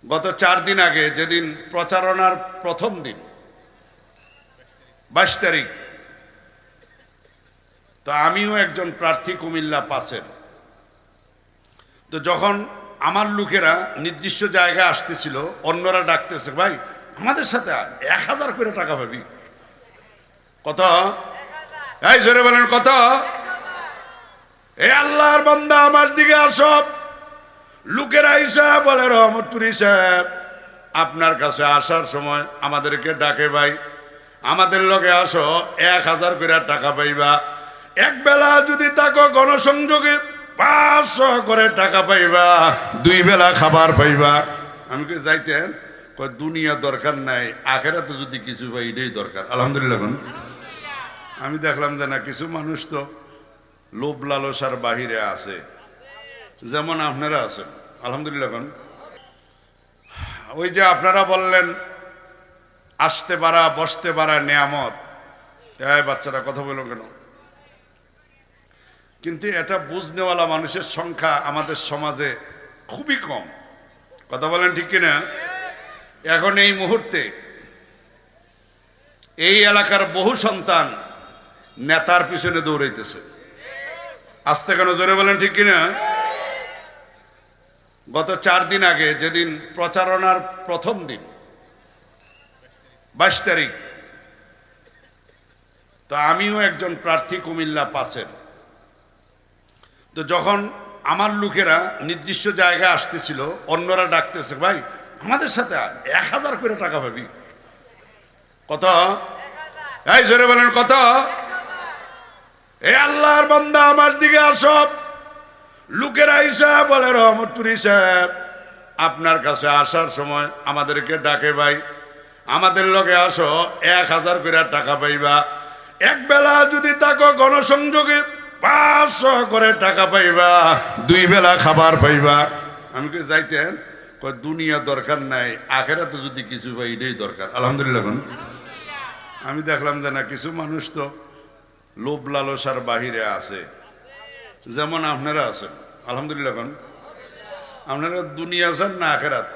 গত 4 দিন আগে, যেদিন প্রচারণার প্রথম দিন 22 তারিখ, তো আমিও একজন প্রার্থী কুমিল্লা 5-এর। তো যখন আমার লোকেরা নির্দিষ্ট জায়গায় আসতেছিল, অন্যরা ডাকতেছে, ভাই আমাদের সাথে 1000 করে টাকা পাবি। কত? এই জোরে বলেন কত? এই আল্লাহর বান্দা আমার দিকে আসো। লোকেরা হিসাব বলে, রহমতপুরি সাহেব আপনার কাছে আসার সময় আমাদেরকে ডাকে, ভাই আমাদের লগে আসো, 1000 করে টাকা পাইবা। এক বেলা যদি থাকো গণসংযোগে 500 করে টাকা পাইবা, 2 বেলা খাবার পাইবা। আমি কি যাইতেন? দুনিয়া দরকার নাই, আখেরাতে যদি কিছু পাই এটাই দরকার। আলহামদুলিল্লাহ। আমি দেখলাম যে না, কিছু মানুষ তো লোভ লালসার বাহিরে আছে, যেমন আপনারা আছেন। আলহামদুলিল্লাহ। ওই যে আপনারা বললেন আসতে পারা বসতে পারা নেয়ামত, এই বাচ্চারা কথা বলো কেন? কিন্তু এটা বুঝনেওয়ালা মানুষের সংখ্যা আমাদের সমাজে খুবই কম। কথা বলেন ঠিক কিনা? এখন এই মুহূর্তে এই এলাকার বহু সন্তান নেতার পিছনে দৌড়াইতেছে। আসতে কেন? জোরে বলেন ঠিক কিনা? গত 4 দিন আগে, যেদিন প্রচারণার প্রথম দিন 22 তারিখ, তো আমিও একজন প্রার্থী কুমিল্লা 5-এর। তো যখন আমার লোকেরা নির্দিষ্ট জায়গায় আসতেছিল, অন্যরা ডাকতেছে, ভাই আমাদের সাথে 1000 করে টাকা পাবি। কত? এই জোরে বলেন কত? এই আল্লাহর বান্দা আমার দিকে আসো। লোকেরা হিসাব বলে, রহমতপুরি সাহেব আপনার কাছে আসার সময় আমাদেরকে ডাকে, ভাই আমাদের লগে আসো, 1000 করে টাকা পাইবা। এক বেলা যদি থাকো গণসংযোগে 500 করে টাকা পাইবা, 2 বেলা খাবার পাইবা। আমি কি যাইতেন? দুনিয়া দরকার নাই, আখেরাতে যদি কিছু পাই এটাই দরকার। আলহামদুলিল্লাহ। আমি দেখলাম যে না, কিছু মানুষ তো লোভ লালসার বাহিরে আছে, যেমন আপনারা আছেন। আলহামদুলিল্লাহ। আপনারা দুনিয়া আছেন না আখেরাত?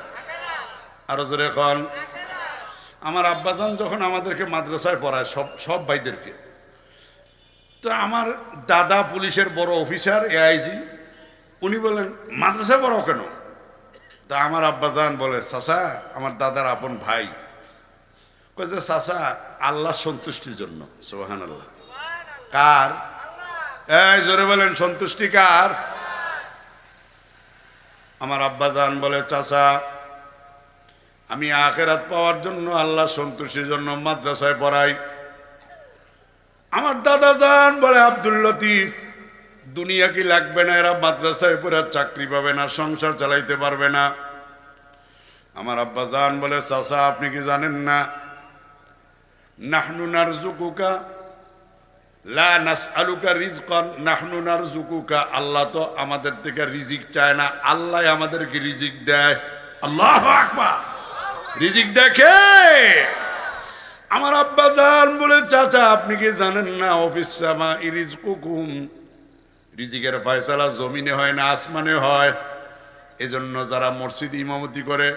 আরো জোরে এখন। আমার আব্বাজান যখন আমাদেরকে মাদ্রাসায় পড়ায়, সব ভাইদেরকে, তো আমার দাদা পুলিশের বড় অফিসার, এআইজি, উনি বলেন মাদ্রাসায় পড়াও কেন? তা আমার আব্বাজান বলে, চাচা আমার দাদার আপন ভাই, কই যে চাচা আল্লাহর সন্তুষ্টির জন্য। সুবহানাল্লাহ। কার? এই জোরে বলেন, সন্তুষ্টি কার? আমার আব্বাজান বলে, চাচা আমি আখিরাত পাওয়ার জন্য, আল্লাহর সন্তুষ্টির জন্য মাদ্রাসায় পড়াই। আমার দাদা জান বলে, আব্দুল লতিফ দুনিয়া কি লাগবে না, এরা মাদ্রাসায় পড়ে চাকরি পাবে না, সংসার চালাইতে পারবে না। আমার আব্বা জান বলে, চাচা আপনি কি জানেন না, নাহনু নারজুকুকা লা নাসআলুকা রিজকান নাহনু নারজুকুকা। আল্লাহ তো আমাদের থেকে রিজিক চায় না, আল্লাহ আমাদেরকে রিজিক দেয়। আল্লাহু আকবার। রিজিক দেখে আমার আব্বা জান বলে, চাচা আপনি কি জানেন না, অফিস সামা ইরিজকুকুম, রিজিকের ফয়সালা জমিনে হয় না আসমানে হয়। এজন্য যারা মসজিদ ইমামতি করে,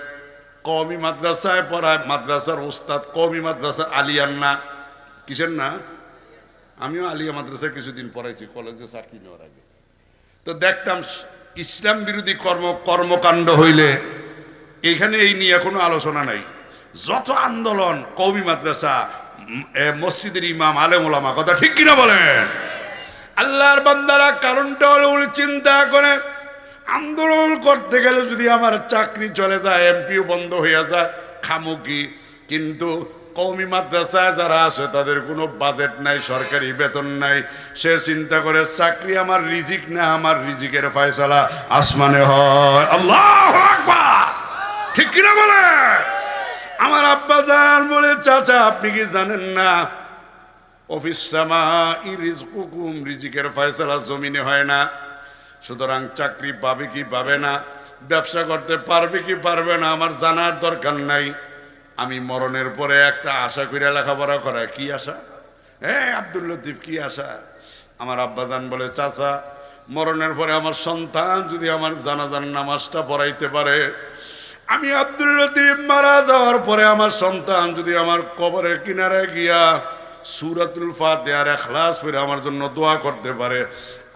কওমি মাদ্রাসায় পড়ায়, মাদ্রাসার ওস্তাদ কওমি মাদ্রাসা আলিয়ান না, কিসের না? আমিও আলিয়া মাদ্রাসায় কিছুদিন পড়াইছি কলেজে চাকরি নেওয়ার আগে। তো দেখতাম ইসলাম বিরোধী কর্মকাণ্ড হইলে এইখানে এই নিয়ে কোনো আলোচনা নাই। যত আন্দোলন কওমি মাদ্রাসা, মসজিদের ইমাম, আলেম ওলামা, কথা ঠিক কিনা বলেন? আল্লাহর বান্দারা কারণটা হলো চিন্তা করে, আন্দোলন করতে গেলে যদি আমার চাকরি চলে যায়, এমপিও বন্ধ হয়ে যায়, খামু কি? কিন্তু কওমি মাদ্রাসায় যারা আছে তাদের কোনো বাজেট নাই, সরকারি বেতন নাই। সে চিন্তা করে চাকরি আমার রিজিক না, আমার রিজিকের ফয়সালা আসমানে হয়। আল্লাহু আকবার। ঠিক কিনা বলে? আমার আব্বা জান বলে, চাচা আপনি কি জানেন না, অফিস সামা ইরিজকুকুম, রিজিকের ফয়সালা জমিনে হয় না। সুতরাং চাকরি পাবে কি পাবে না, ব্যবসা করতে পারবে কি পারবে না, আমার জানার দরকার নাই। আমি মরণের পরে একটা আশা করে লেখাপড়া করা। কি আশা? আব্দুল লতিফ কি আশা? আমার আব্বাজান বলে, চাচা মরণের পরে আমার সন্তান যদি আমার জানাজার নামাজটা পড়াইতে পারে, আমি আব্দুল লতিফ মারা যাওয়ার পরে আমার সন্তান যদি আমার কবরের কিনারে গিয়া সূরাতুল ফাতিহার ইখলাস পড়ে আমার জন্য দোয়া করতে পারে,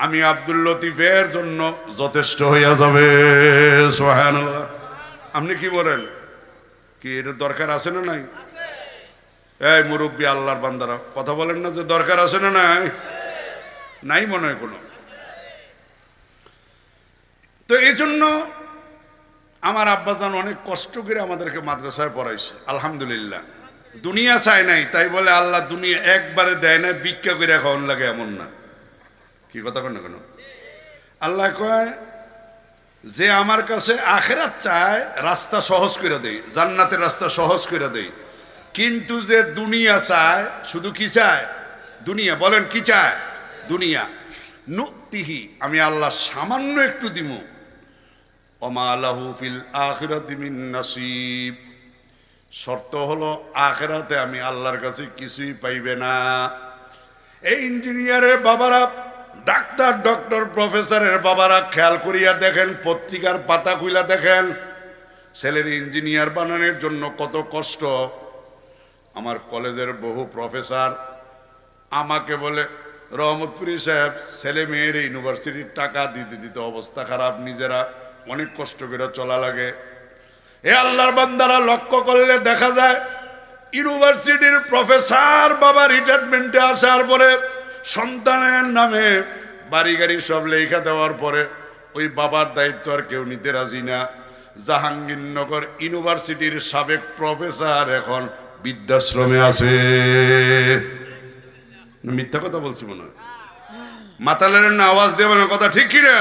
আমি আব্দুল লতিফের জন্য যথেষ্ট হইয়া যাবে। সুবহানাল্লাহ। আপনি কি বলেন? কি এর দরকার আছে না নাই? এই মুরব্বী আল্লাহর বান্দারা কথা বলেন না যে দরকার আছে না নাই? নাই মনে হয় কোনো। তো এই জন্য আমার আব্বাজান অনেক কষ্ট করে আমাদেরকে মাদ্রাসায় পড়াইছে, আলহামদুলিল্লাহ। দুনিয়া চায় নাই তাই বলে আল্লাহ দুনিয়া একবারে দেয় না, ভিক্ষা করে খাওয়ান লাগে এমন না। কি কথা কেন কেন আল্লাহ কয় যে আমার কাছে আখিরাত চায় রাস্তা সহজ করে দেই, জান্নাতের রাস্তা সহজ করে দেই। কিন্তু যে দুনিয়া চায়, শুধু কি চায়? দুনিয়া। বলেন কি চায়? দুনিয়া। নুতিহি, আমি আল্লাহ সামান্য একটু দিমু। ওমা লাহু ফিল আখিরাতি মিন নাসিব, শর্ত হলো আখিরাতে আমি আল্লাহর কাছে কিছুই পাইবে না। এই ইঞ্জিনিয়ারের বাবারা, ডাক্তার, ডক্টর, প্রফেসরের বাবারা খেয়াল করিয়া দেখেন, পত্রিকার পাতা খুইলা দেখেন, ছেলের ইঞ্জিনিয়ার বানানোর জন্য কত কষ্ট। আমার কলেজের বহু প্রফেসর আমাকে বলে, রহমতপুরি সাহেব, ছেলে মেয়ের ইউনিভার্সিটির টাকা দিতে দিতে অবস্থা খারাপ, নিজেরা অনেক কষ্ট করে চলা লাগে। এ আল্লাহর বান্দারা লক্ষ্য করলে দেখা যায় ইউনিভার্সিটির প্রফেসর বাবা রিটায়ারমেন্টে আসার পরে সন্তানের নামে বাড়ি গাড়ি সব লেখা দেওয়ার পরে ওই বাবার দায়িত্ব আর কেউ নিতে রাজি না। জাহাঙ্গীরনগর ইউনিভার্সিটির সাবেক প্রফেসর এখন বৃদ্ধাশ্রমে আছে। মিথ্যা কথা বলছি মনে হয়? মাতালের না আওয়াজ দিয়ে বলেন কথা ঠিক কিনা?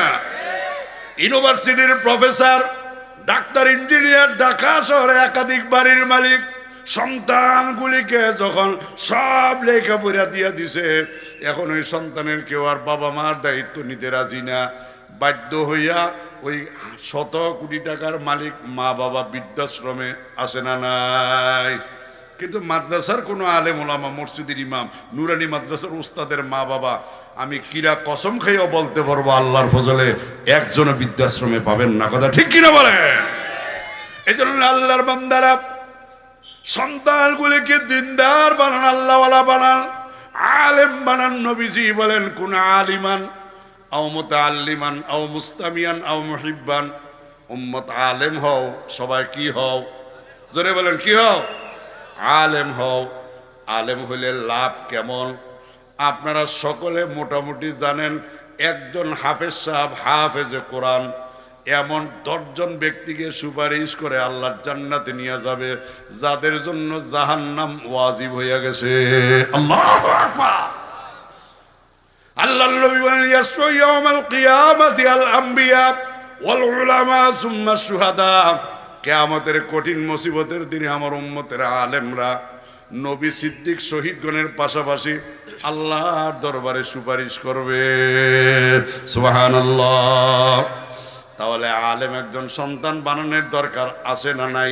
ইউনিভার্সিটির প্রফেসর, ডাক্তার, ইঞ্জিনিয়ার, ঢাকা শহরে একাধিক বাড়ির মালিক, সন্তানগুলিকে যখন সব লেখাপড়া দিয়ে দিছে, এখন ওই সন্তানের কেউ আর বাবা মার দায়িত্ব নিতে রাজি না। বাধ্য হইয়া ওই শত কোটি টাকার মালিক মা বাবা বৃদ্ধাশ্রমে আসে না নাই। কিন্তু মাদ্রাসার কোনো আলেম ওলামা, মসজিদের ইমাম, নুরানি মাদ্রাসার উস্তাদের মা বাবা, আমি কিরা কসম খাইও বলতে পারবো আল্লাহর ফজলে একজনও বৃদ্ধাশ্রমে পাবেন না। কথা ঠিক কিনা বলে? এই জন্য আল্লাহর বান্দারা সন্তানগুলিকে দিনদার বানান, আল্লাহওয়ালা বানান, আলেম বানান। নবীজি বলেন, কোন আলিমান আও মুতাআল্লিমান আও মুস্তামিয়ান আও মুহিব্বান, উম্মত আলেম হও, সবাই কি হও? জোরে বলেন কি হও? আলেম হও। আলেম হইলে লাভ কেমন আপনারা সকলে মোটামুটি জানেন। একজন হাফেজ সাহেব, হাফেজে কোরআন, এমন 10 জন ব্যক্তিকে সুপারিশ করে আল্লাহর জান্নাতে নিয়ে যাবে, যাদের জন্য জাহান্নাম ওয়াজিব হইয়া গেছে। আল্লাহু আকবার। আল্লাহর নবী বলেন, ইয়াসু ইয়াউমাল কিয়ামাতি আল আম্বিয়া ওয়াল উলামা সুম্মা শুহাদা। কিয়ামতের কঠিন মুসিবতের দিনে আমার উম্মতের আলেমরা, নবী, সিদ্দিক, শহীদগণের পাশাপাশি আল্লাহর দরবারে সুপারিশ করবে। সুবহানাল্লাহ। তাহলে আলেম একজন সন্তান বানানোর দরকার আছে না নাই?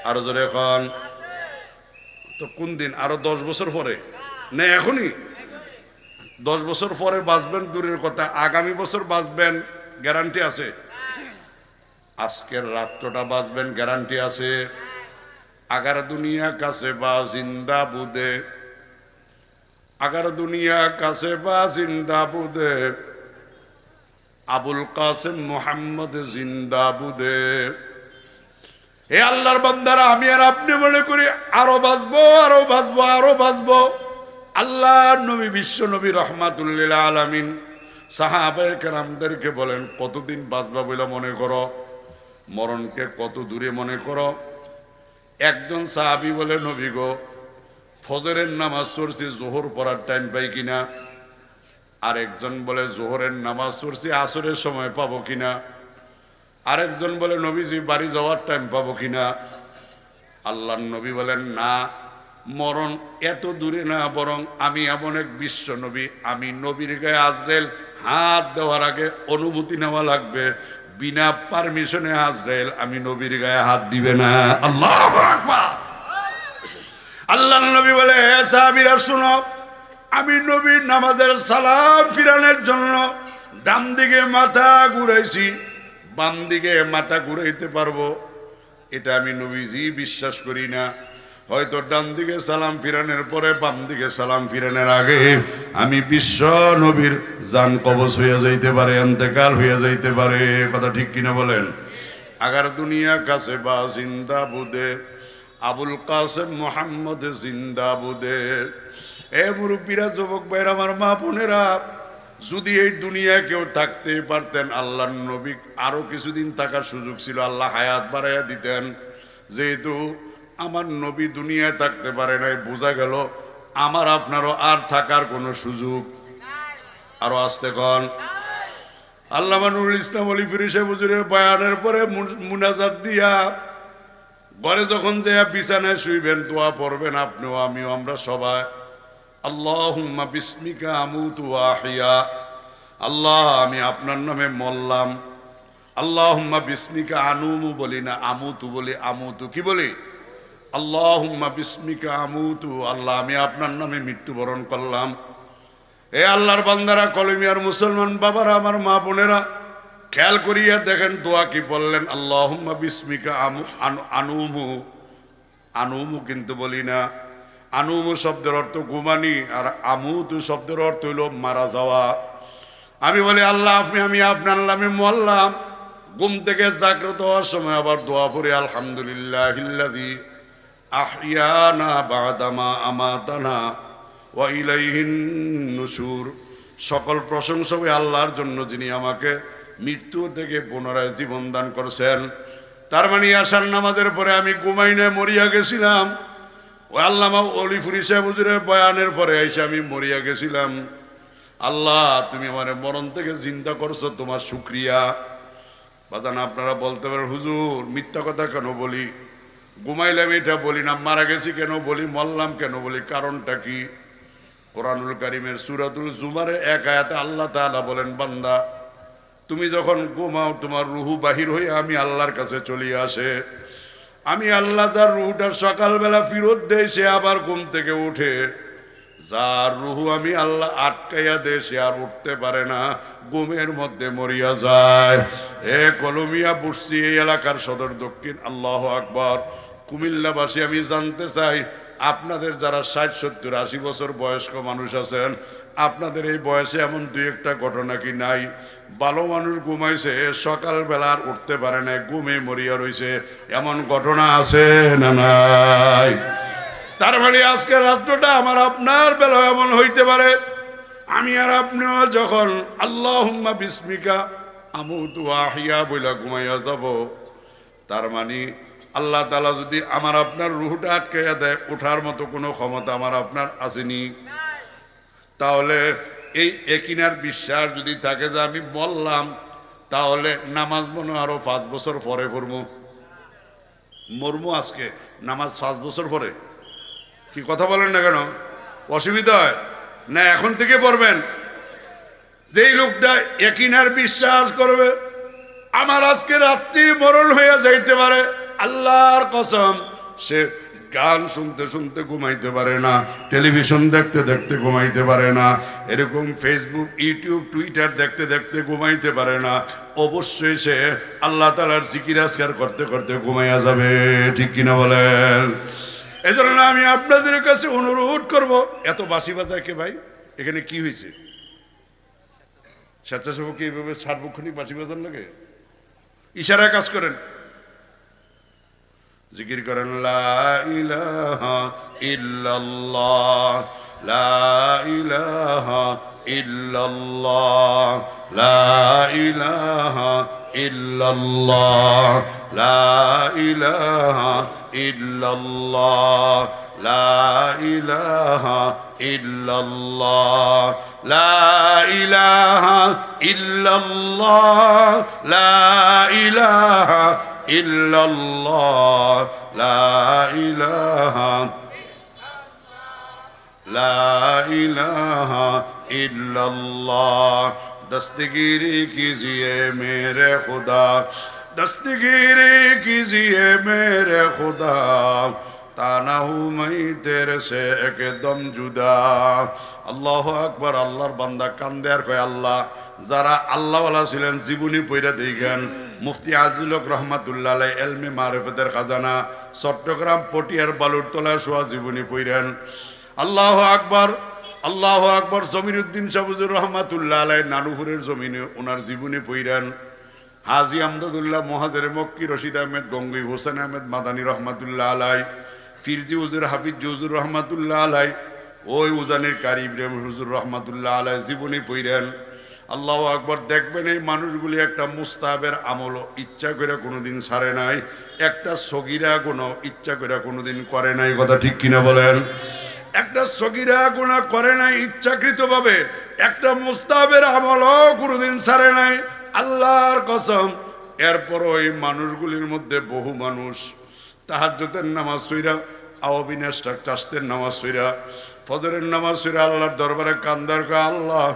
আরো জোরে এখন। তো কোন দিন? আরো 10 বছর পরে না এখনই? 10 বছর পরে বাঁচবেন দূরের কথা, আগামী বছর বাঁচবেন গ্যারান্টি আছে? আজকের রাত্রটা বাঁচবেন গ্যারান্টি আছে? আগার দুনিয়া কাছে বা জিন্দা বুদে, আগার দুনিয়া কাছে বা জিন্দা বুদে, আবুল কাসেম মোহাম্মদ জিন্দা বুদে। এ আল্লাহর বান্দারা, আমি আর আপনি মনে করি আরো বাঁচবো, আরো বাঁচবো, আরো বাঁচবো। আল্লাহ নবী, বিশ্ব নবী রহমাতুল্লিল আলামিন সাহাবায়ে কেরামদেরকে বলেন, কতদিন বাঁচবা বলে মনে করো? মরণকে কত দূরে মনে করো? একজন সাহাবী বলে, নবী গো, ফজরের নামাজ পড়ছি, জোহর পড়ার টাইম পাই কিনা? আরেকজন বলে, জোহরের নামাজ পড়ছি, আসরের সময় পাবো কিনা? আরেকজন বলে, নবীজি বাড়ি যাওয়ার টাইম পাবো কিনা? আল্লাহর নবী বলেন, না, মরণ এত দূরে না, বরং আমি এমন এক বিশ্ব নবী, আমি নবীর গায়ে আজরাইল হাত দেওয়ার আগে অনুমতি নেওয়া লাগবে। বিনা পারমিশনে আজরাইল আমি নবীর গায়ে হাত দিবে না। আল্লাহু আকবার। আল্লাহর নবী বলে, হে সাহাবীরা শুনো, আমি নবীর নামাজের সালাম ফিরানোর জন্য ডান দিকে মাথা ঘুরাইছি, বাম দিকে মাথা ঘুরাইতে পারবো। এটা আমি নবীজি বিশ্বাস করি না। হয়তো ডান দিকে সালাম ফিরানোর পরে বাম দিকে সালাম ফিরানোর আগে আমি বিশ্ব নবীর জান কবজ হইয়া যাইতে পারে, ইন্তেকাল হইয়া যাইতে পারে। কথা ঠিক কিনা বলেন? আগার দুনিয়া কাছে বা জিন্দা বুদে আবুল কাসেম মোহাম্মদ জিন্দা বুদে। এ মুরব্বীরা, যুবক ভাইরা, আমার মা বোনেরা, যদি এই দুনিয়ায় কেউ থাকতে পারতেন, আল্লাহর নবী আরো কিছুদিন থাকার সুযোগ ছিল, আল্লাহ হায়াত বাড়াইয়া দিতেন। যেহেতু আমার নবী দুনিয়ায় থাকতে পারে নাই, বোঝা গেল আমার আপনারও আর থাকার কোনো সুযোগ। আরো আসতে কন। আল্লামা নুরুল ইসলাম আলী ফিরি সাহেব হুজুরের বয়ানের পরে মুনাজাত দিয়া ঘরে যখন যে বিছানায় শুইবেন, দোয়া পড়বেন আপনিও আমিও, আমরা সবাই। আল্লাহুম্মা বিসমিকা আমুতু ওয়া আহইয়া, আল্লাহ আমি আপনার নামে মরলাম। আল্লাহুম্মা বিসমিকা আনুমু বলি না, আমুতু বলি। আমুতু কি বলি? আল্লাহুম্মা বিসমিকা আমুতু, আল্লাহ আমি আপনার নামে মৃত্যুবরণ করলাম। এ আল্লাহর বান্দারা, কলমিয়ার মুসলমান বাবারা, আমার মা বোনেরা, খেয়াল করিয়া দেখেন দোয়া কি বললেন। আল্লাহুম্মা বিসমিকা আনুমু। আনুমু কিন্তু বলি না। আনুমু শব্দের অর্থ ঘুমানি, আর আমুতু শব্দের অর্থ হইল মারা যাওয়া। আমি বলি আল্লাহ আমি আপনার নামে মরলাম। ঘুম থেকে জাগ্রত হওয়ার সময় আবার দোয়া পড়ি, আলহামদুলিল্লাহিল্লাযী আহইয়ানা বা'দামা আমাতানা ওয়া ইলাইহিন নুশুর। সকল প্রশংসা ওই আল্লাহর জন্য, যিনি আমাকে মৃত্যু থেকে পুনরায় জীবন দান করেছেন। তার মানে আশার নামাজের পরে আমি ঘুমাই না, মরিয়া গেছিলাম। ওই আল্লামা ওলি ফুরি সাহেব হুজুরের বয়ানের পরে এসে আমি মরিয়া গেছিলাম। আল্লাহ তুমি আমার মরণ থেকে জিন্দা করছো, তোমার শুকরিয়া। বাদান আপনারা বলতে পারেন, হুজুর মিথ্যা কথা কেন বলি? ঘুমাইলাম এটা বলি না, মারা গেছি কেন বলি, মরলাম কেন বলি, কারণটা কি? কোরআনুল কারীমের সূরাতুল জুমারের এক আয়াতে আল্লাহ তাআলা বলেন, বান্দা তুমি যখন ঘুমাও তোমার রুহু বাহির হয়ে আমি আল্লাহর কাছে চলে আসে। আমি আল্লাহ যার রুহুটা সকালবেলা ফিরত দেয়, সে আবার ঘুম থেকে উঠে। যার রুহু আমি আল্লাহ আটকাইয়া দেয়, সে আর উঠতে পারে না, ঘুমের মধ্যে মরিয়া যায়। এ কলমিয়া বুঝছি, এই এলাকার সদর দক্ষিণ। আল্লাহ আকবার। কুমিল্লাবাসী, আমি জানতে চাই আপনাদের যারা 60, 70, 80 বছর বয়স্ক মানুষ আছেন, আপনাদের এই বয়সে এমন দুই একটা ঘটনা কি নাই? ভালো মানুষ ঘুমাইছে, সকালবেলা আর উঠতে পারে না, ঘুমে মরিয়া রইছে, এমন ঘটনা আছে না নাই? তার মানে আজকের রাত্রটা আমার আপনার বেলা এমন হইতে পারে, আমি আর আপনিও যখন আল্লাহুম্মা বিসমিকা আমুতু ওয়া আহইয়া বইলা ঘুমাইয়া যাব, তার মানে আল্লাহ তাআলা যদি আমার আপনার রুহটা আটকাইয়া দেয়, ওঠার মতো কোনো ক্ষমতা আমার আপনার আসেনি। তাহলে এই একিনার বিশ্বাস যদি থাকে যে আমি বললাম, তাহলে নামাজ মনে আরো 5 বছর পরে পড়বো। মরমু আজকে, নামাজ 5 বছর পরে। কি কথা বলেন না কেন? অসুবিধা হয় না? এখন থেকে পড়বেন। যেই লোকটা একিনার বিশ্বাস করবে আমার আজকে রাত্রি মরণ হইয়া যাইতে পারে, আল্লাহর কসম, সে গান শুনতে শুনতে ঘুমাইতে পারে না, টেলিভিশন দেখতে দেখতে ঘুমাইতে পারে না, এরকম ফেসবুক, ইউটিউব, টুইটার দেখতে দেখতে ঘুমাইতে পারে না। অবশ্যই সে আল্লাহ তাআলার জিকির আজকার করতে করতে ঘুমাইয়া যাবে। ঠিক কিনা বলেন? এই জন্য আমি আপনাদের কাছে অনুরোধ করব, এত বাঁশি বাজায় কে ভাই? এখানে কি হয়েছে? স্বেচ্ছাসেবক এইভাবে সার্বক্ষণিক বাঁশি বাজার লাগে? ইশারা কাজ করেন, জিকির করেন, লা ইলাহা ইল্লাল্লাহ, লা ইলাহা ইল্লাল্লাহ, লা ইলাহা ইল্লাল্লাহ, লা ইলাহা ইল্লাল্লাহ, লা ইলাহা ইল্লাল্লাহ, লা ইলাহা ইল্লাল্লাহ, লা ইলাহা ইল্লাল্লাহ, লা ইলাহা, লা ইলাহা ইল্লাল্লাহ। दस्तगीरी कीजिए मेरे खुदा, दस्तगीरी कीजिए मेरे खुदा, ताना हूँ मैं तेरे से एकदम जुदा। আল্লাহু আকবার। আল্লাহর বান্দা কান্দে আর কয়, আল্লাহ যারা আল্লাহওয়ালা ছিলেন জীবনী পইরা দেখেন। মুফতি আজিজুল হক রহমাতুল্লাহ আলাইহি এলমে মারিফতের খাজানা, চট্টগ্রাম পটিয়ার বালুরতলা সোয়া জীবনী পইরেন। আল্লাহু আকবার, আল্লাহু আকবার। জমিরুদ্দিন শাহুজুর রহমাতুল্লাহ আলাইহি নানুপুরের জমিনে ওনার জীবনী পইরেন। হাজী আমদাদুল্লাহ মহাজের মক্কি, রশিদ আহমেদ গঙ্গই, হোসেন আহমেদ মাদানী রহমাতুল্লাহ আলাইহি, ফিরজি হুজুর, হাফিজ হুজুর রহমাতুল্লাহ আলাইহি, ওই উজানির কারি ইব্রাহিম হুজুর রহমাতুল্লাহ আলাইহি জীবনী পইরেন। আল্লাহু আকবার। দেখবেন এই মানুষগুলি একটা মুস্তাহাবের আমল ইচ্ছা করে কোনোদিন ছাড়ে নাই, একটা সগীরা গুনাহ ইচ্ছা করে কোনোদিন করে নাই। কথা ঠিক কিনা বলেন? একটা সগীরা গুনাহ করে নাই ইচ্ছাকৃতভাবে, একটা মুস্তাহাবের আমলও কোনোদিন ছাড়ে নাই, আল্লাহর কসম। এরপর ওই মানুষগুলির মধ্যে বহু মানুষ তাহাজ্জুদের নামাজ পড়া, আওয়াবিনাস চাষতের নামাজ পড়া, ফজরের নামাজ পড়া আল্লাহর দরবারে কান্দার কা, আল্লাহ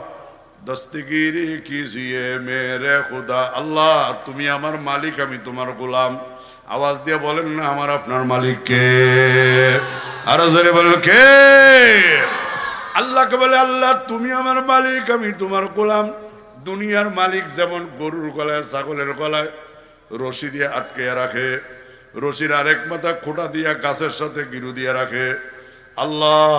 দস্তগিরি কিজিয়ে মেরে খুদা, আল্লাহ তুমি আমার মালিক, আমি তোমার গোলাম। আওয়াজ দিয়ে বলেন না আমার আপনার মালিক কে? আরো জোরে বলেন কে? আল্লাহকে বলে, আল্লাহ তুমি আমার মালিক, আমি তোমার গোলাম। দুনিয়ার মালিক যেমন গরুর গলায়, ছাগলের গলায় রশি দিয়ে আটকে রাখে, রশির আরেক মাথা খোঁটা দিয়া গাছের সাথে গিরু দিয়ে রাখে, আল্লাহ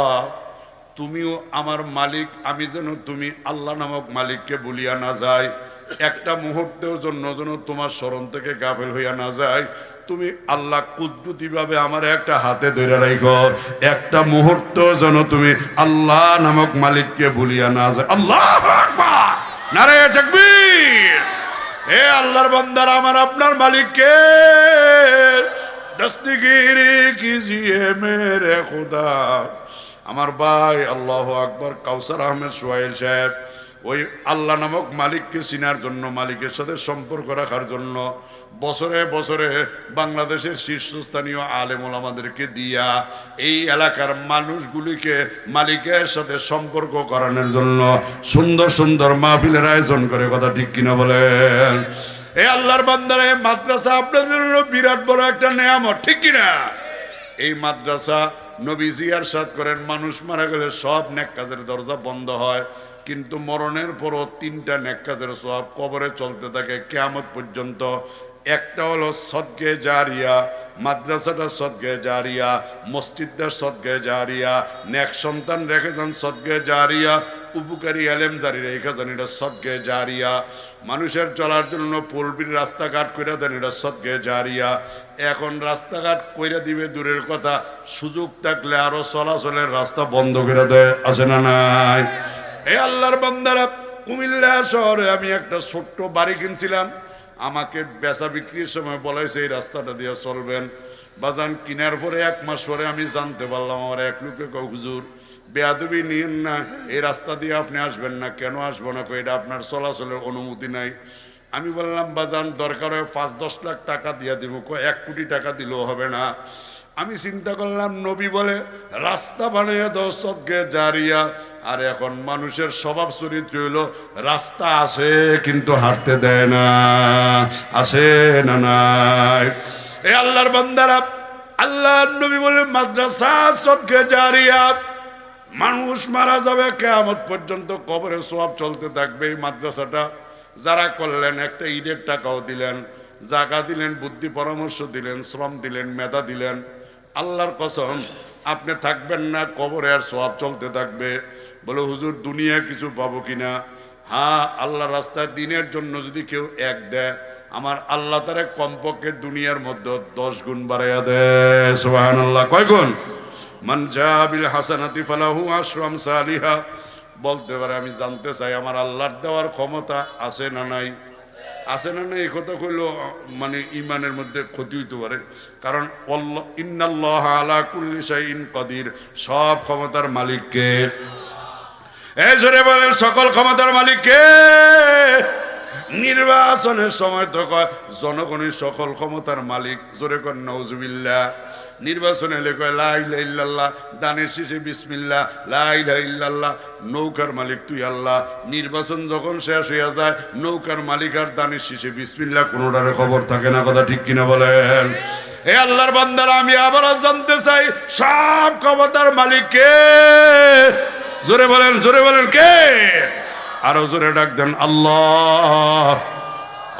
তুমিও আমার মালিক, আমি যেন তুমি আল্লাহ নামক মালিককে ভুলিয়া না যাই, একটা মুহূর্তের জন্য যেন তোমার স্মরণ থেকে গাফেল হইয়া না যায়। তুমি আল্লাহ কুদরতি ভাবে আমার একটা হাতে ধরে রাখো, একটা মুহূর্ত যেন তুমি আল্লাহ নামক মালিককে ভুলিয়া না যায়। আল্লাহু আকবার, নারে তাকবীর। হে আল্লাহর বান্দারা, আমার আপনার মালিককে দস্তগিরি কিজিয়ে মেরে খুদা। আমার ভাই আল্লাহু আকবার কাউসার আহমেদ সোহাইল সাহেব ওই আল্লাহ নামক মালিককে চিনার জন্য, মালিকের সাথে সম্পর্ক রাখার জন্য বছরে বছরে বাংলাদেশের শীর্ষস্থানীয় আলেম ওলামাদেরকে দিয়া এই এলাকার মানুষগুলিকে মালিকের সাথে সম্পর্ক করানোর জন্য সুন্দর সুন্দর মাহফিলের আয়োজন করে। কথা ঠিক কিনা বলেন? এই আল্লাহর বান্দারা, এই মাদ্রাসা আপনাদের জন্য বিরাট বড় একটা নেয়ামত, ঠিক কিনা? এই মাদ্রাসা নবীজি ইরশাদ করেন, মানুষ মারা গেলে সব নেক কাজের দরজা বন্ধ হয়, কিন্তু মরণের পরও 3টা নেক কাজের সওয়াব কবরে চলতে থাকে কিয়ামত পর্যন্ত। একটা হলো সদকে জারিয়া, মাদ্রাসাটা সদকে জারিয়া, মসজিদটা সদকে জারিয়া, নেক সন্তান রেখে যান সদকে জারিয়া, উপকারী আলেম জারি রেখে যান, এটা সদকে জারিয়া। মানুষের চলার জন্য পল্লীর রাস্তাঘাট কইরা দেন, এটা সদকে জারিয়া। এখন রাস্তাঘাট কইরা দিবে দূরের কথা, সুযোগ থাকলে আরো চলাচলের রাস্তা বন্ধ করে দেয়, আছে না নাই? এই আল্লাহর বান্দারা, কুমিল্লা শহরে আমি একটা ছোট্ট বাড়ি কিনছিলাম, আমাকে বেচা বিক্রির সময় বলাইছে এই রাস্তাটা দিয়ে চলবেন। বাজান কিনার পরে 1 মাস পরে আমি জানতে পারলাম, আমার এক লোকে কয়, হুজুর বেয়াদবি নিয়েন না, এই রাস্তা দিয়ে আপনি আসবেন না। কেন আসবো না? এটা আপনার চলাচলের অনুমতি নাই। আমি বললাম, বাজান দরকার হয় 5-10 লাখ টাকা দিয়ে দিব। 1 কোটি টাকা দিলেও হবে না। আমি চিন্তা করলাম, নবী বলে রাস্তা বানিয়ে দাও সদকে জারিয়া, আর এখন মানুষের স্বভাব চরিত্র হইলো রাস্তা আছে কিন্তু হাঁটতে দেয় না, আছে না নাই? এই আল্লাহর বান্দারা, আল্লাহর নবী বলে মাদ্রাসা সদকে জারিয়া, মানুষ মারা যাবে কিয়ামত পর্যন্ত কবরে সওয়াব চলতে থাকবে। এই মাদ্রাসাটা যারা করলেন, একটা ঈদের টাকাও দিলেন, জায়গা দিলেন, বুদ্ধি পরামর্শ দিলেন, শ্রম দিলেন, মেধা দিলেন, আল্লাহর কসম আপনি থাকবেন না, কবরে আর সওয়াব চলতে থাকবে। বলে হুজুর দুনিয়া কিছু পাবো কিনা? হ্যাঁ, আল্লাহ রাস্তায় দিনের জন্য যদি কেউ 1 দেয়, আমার আল্লাহ তারে কমপক্ষে দুনিয়ার মধ্যে 10 গুণ বাড়াইয়া দেয়। সুবহানাল্লাহ। কয় গুণ? মান জাআ বিল হাসানাতি ফালাহু আশরু আমসালিহা। বলতে পারে, আমি জানতে চাই আমার আল্লাহর দেওয়ার ক্ষমতা আছে না নাই? আছে না নাই? এই কথা কইলো মানে ইমানের মধ্যে ক্ষতি হইতে পারে, কারণ ইন্নাল্লাহ আলা কুল্লি শাইইন কাদির, সব ক্ষমতার মালিক কে? এই জোরে বলেন, সকল ক্ষমতার মালিক কে? নির্বাচনের সময় তো কয় জনগণের সকল ক্ষমতার মালিক, জোরে কর নাউজুবিল্লাহ। নির্বাচনে লেখয় লা ইলাহা ইল্লাল্লাহ, দানের শেষে বিসমিল্লাহ, লা ইলাহা ইল্লাল্লাহ, নৌকার মালিক তুই আল্লাহ। নির্বাচন যখন শেষ হইয়া যায়, নৌকার মালিক আর দানের শেষে বিসমিল্লাহ, কোনোটার খবর থাকে না। কথা ঠিক কিনা বলেন? এ আল্লাহর বান্দারা, আমি আবার জানতে চাই সব ক্ষমতার মালিক কে? জোরে বলেন, জোরে বলেন কে? আরো জোরে ডাক দেন আল্লাহ।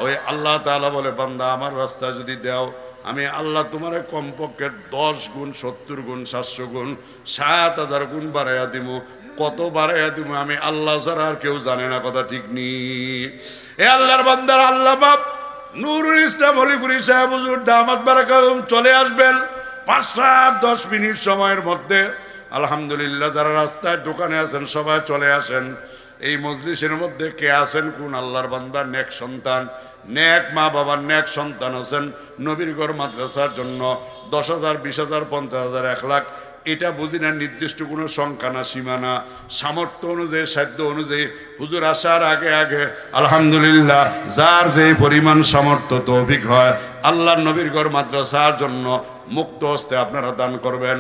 ওই আল্লাহ তাআলা বলে, বান্দা আমার রাস্তায় যদি দাও, আমি আল্লাহ তোমারে কমপক্ষে 10 গুণ, 70 গুণ, 700 গুণ, 7000 গুণ বাড়াইয়া দিব। কত বাড়াইয়া দিব আমি আল্লাহ ছাড়া আর কেউ জানে না, কথা ঠিক নি? এ আল্লাহর বান্দার আল্লাহ বাপ নুরুল ইসলাম হলিপুরি সাহেব হুজুর দামাত বারাকাতুহুম চলে আসবেন 5-7-10 মিনিট সময়ের মধ্যে। আলহামদুলিল্লাহ, যারা রাস্তায় দোকানে আছেন সবাই চলে আসেন। এই মজলিসের মধ্যে কে আছেন কোন আল্লাহর বান্দা নেক সন্তান, নেক মা বাবার নেক সন্তান আছেন, নবীর ঘর মাদ্রাসার জন্য 10,000, 20,000, 50,000, 1 লাখ, এটা বুঝি না, নির্দিষ্ট কোনো সংখ্যা না, সীমানা, সামর্থ্য অনুযায়ী, সাধ্য অনুযায়ী হুজুর আসার আগে আগে আলহামদুলিল্লাহ যার যে পরিমাণ সামর্থ্য তৌফিক হয় আল্লাহর নবীর ঘর মাদ্রাসার জন্য মুক্ত হস্তে আপনারা দান করবেন।